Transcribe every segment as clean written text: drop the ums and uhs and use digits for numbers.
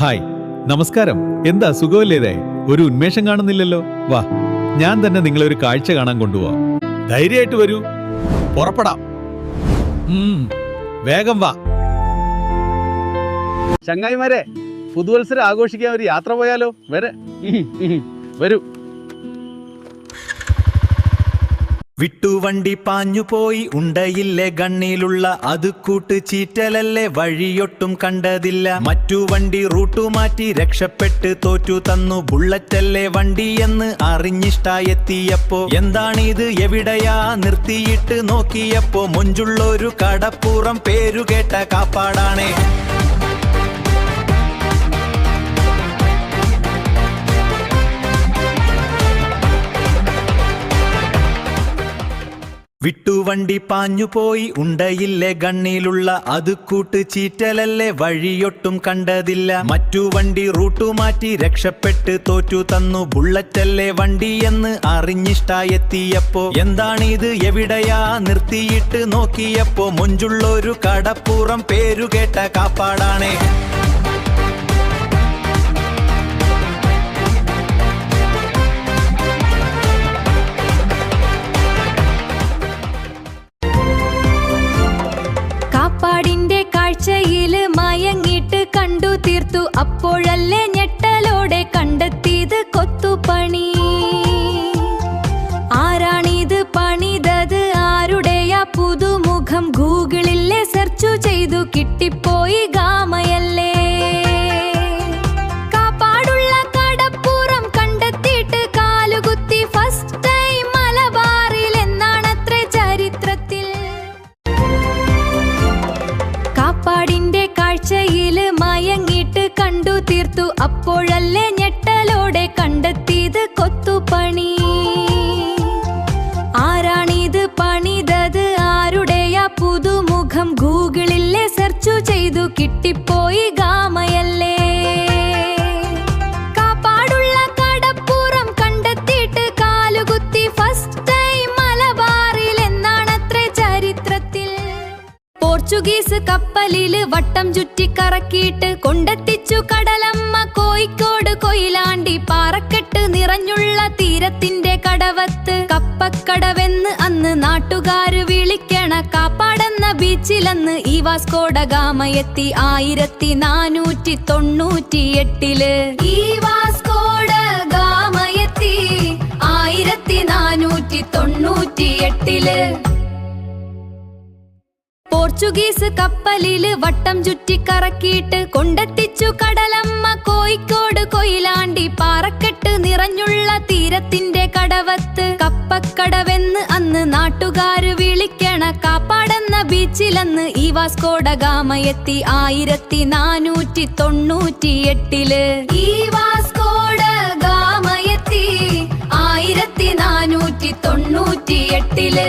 Hi, നമസ്കാരം. എന്താ സുഖമല്ലേതേ? ഒരു ഉന്മേഷം കാണുന്നില്ലല്ലോ. വാ, ഞാൻ തന്നെ നിങ്ങളെ ഒരു കാഴ്ച കാണാൻ കൊണ്ടുപോവാം. ധൈര്യമായിട്ട് വരൂ, പുറപ്പെടാം. വേഗം വാ. ചങ്ങായിമാരെ, പുതുവത്സരം ആഘോഷിക്കാൻ ഒരു യാത്ര പോയാലോ? വരൂ. വിട്ടുവണ്ടി പാഞ്ഞുപോയി ഉണ്ടയില്ലേ ഗണ്ണിലുള്ള അത് കൂട്ട് ചീറ്റലല്ലേ വഴിയൊട്ടും കണ്ടതില്ല. മറ്റു വണ്ടി റൂട്ടു മാറ്റി രക്ഷപ്പെട്ട് തോറ്റു തന്നു. ബുള്ളറ്റല്ലേ വണ്ടിയെന്ന് അറിഞ്ഞിഷ്ടായെത്തിയപ്പോ എന്താണിത് എവിടെയാ നിർത്തിയിട്ട് നോക്കിയപ്പോ മൊഞ്ചുള്ളൊരു കടപ്പുറം പേരുകേട്ട കാപ്പാടാണേ. വിട്ടുവണ്ടി പാഞ്ഞുപോയി ഉണ്ടയില്ലേ ഗണ്ണിലുള്ള അത് കൂട്ട് ചീറ്റലല്ലേ വഴിയൊട്ടും കണ്ടതില്ല. മറ്റു വണ്ടി റൂട്ടു മാറ്റി രക്ഷപ്പെട്ട് തോറ്റു തന്നു. ബുള്ളറ്റല്ലേ വണ്ടിയെന്ന് അറിഞ്ഞിഷ്ടായെത്തിയപ്പോ എന്താണിത് എവിടെയാ നിർത്തിയിട്ട് നോക്കിയപ്പോ മൊഞ്ചുള്ളൊരു കടപ്പുറം പേരുകേട്ട കാപ്പാടാണേ. കാപ്പാടിന്റെ കാഴ്ചയില് മയങ്ങിട്ട് കണ്ടു തീർത്തു. അപ്പോഴല്ലേ ഞെട്ടലോടെ കണ്ടെത്തിയത് കൊത്തുപണി. ആരാണിത് പണിതത്, ആരുടെയാ പുതുമുഖം? ഗൂഗിളിലെ സെർച്ചു ചെയ്തു കിട്ടിപ്പോയി ഗാമയല്ലേ. കാപ്പാടുള്ള കടപ്പുറം കണ്ടെത്തിയിട്ട് കാലുകുത്തി ഫസ്റ്റ് ടൈം മലബാറിൽ എന്നാണത്രേ ചരിത്രത്തിൽ. കാപ്പാടിന്റെ കാഴ്ചയില് മയങ്ങിട്ട് കണ്ടു തീർത്തു. അപ്പോഴല്ലേ ഞെട്ടലോടെ കണ്ടെത്തിയത് കൊത്തുപണി. ആരാണിത് പണിതത്, ആരുടെയാ പുതുമുഖം? ഗൂഗിളിലെ സെർച്ചു ചെയ്തു കിട്ടിപ്പോയി ഗാമയല്ലേ. കാപ്പാടുള്ള കടപ്പുറം കണ്ടെത്തിയിട്ട് കാലുകുത്തി ഫസ്റ്റ് ടൈം മലബാറിൽ എന്നാണത്രേ ചരിത്രത്തിൽ. പോർച്ചുഗീസ് കപ്പലില് വട്ടം ചുറ്റിക്കറക്കിയിട്ട് കൊണ്ടെത്തിച്ചു കടലമ്മ കോഴിക്കോട് കൊയിലാണ്ടി. പാറക്കെട്ട് നിറഞ്ഞുള്ള തീരത്തിന്റെ കടവത്ത് കപ്പക്കടവെന്ന് അന്ന് നാട്ടുകാര് വിളിക്കണ. കാപ്പാടെന്ന ബീച്ചിലന്ന് ഈ വാസ്കോ ഡ ഗാമ എത്തി 1498. ഈ വാസ്കോ ഡ ഗാമ എത്തി 1498. പോർച്ചുഗീസ് കപ്പലില് വട്ടം ചുറ്റിക്കറക്കിയിട്ട് കൊണ്ടെത്തിച്ചു കടലമ്മ കോഴിക്കോട് കൊയിലാണ്ടി. പാറക്കെട്ട് നിറഞ്ഞുള്ള തീരത്തിന്റെ കടവത്ത് കപ്പക്കടവെന്ന് അന്ന് നാട്ടുകാര് വിളിക്കണ. കാപ്പാടെന്ന ബീച്ചിലന്ന് ഈ വാസ്കോ ഡ ഗാമ എത്തി 1498. ഈ വാസ്കോ ഡ ഗാമ എത്തി 1498.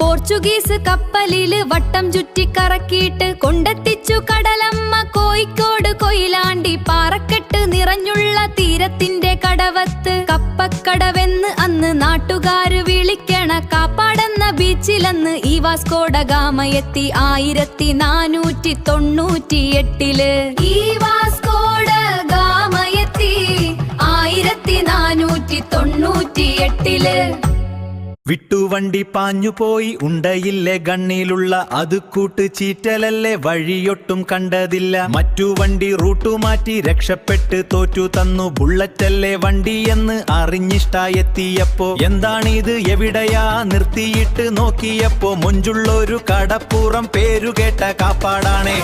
പോർച്ചുഗീസ് കപ്പലില് വട്ടം ചുറ്റിക്കറക്കിയിട്ട് കൊണ്ടെത്തിച്ചു കടലമ്മ കോഴിക്കോട് കൊയിലാണ്ടി. പാറക്കെട്ട് നിറഞ്ഞുള്ള തീരത്തിന്റെ കടവത്ത് കപ്പക്കടവെന്ന് അന്ന് നാട്ടുകാര് വിളിക്കണ. കാപ്പാടെന്ന ബീച്ചിലന്ന് ഈ വാസ്കോ ഡ ഗാമ എത്തി 1498. ഈ വാസ്കോ ഡ ഗാമ എത്തി 1498. വിട്ടുവണ്ടി പാഞ്ഞുപോയി ഉണ്ടയില്ലേ ഗണ്ണിലുള്ള അത് കൂട്ട് ചീറ്റലല്ലേ വഴിയൊട്ടും കണ്ടതില്ല. മറ്റു വണ്ടി റൂട്ടു മാറ്റി രക്ഷപ്പെട്ട് തോറ്റു തന്നു. ബുള്ളറ്റല്ലേ വണ്ടിയെന്ന് അറിഞ്ഞിഷ്ടായെത്തിയപ്പോ എന്താണിത് എവിടെയാ നിർത്തിയിട്ട് നോക്കിയപ്പോ മൊഞ്ചുള്ളൊരു കടപ്പുറം പേരുകേട്ട കാപ്പാടാണേ.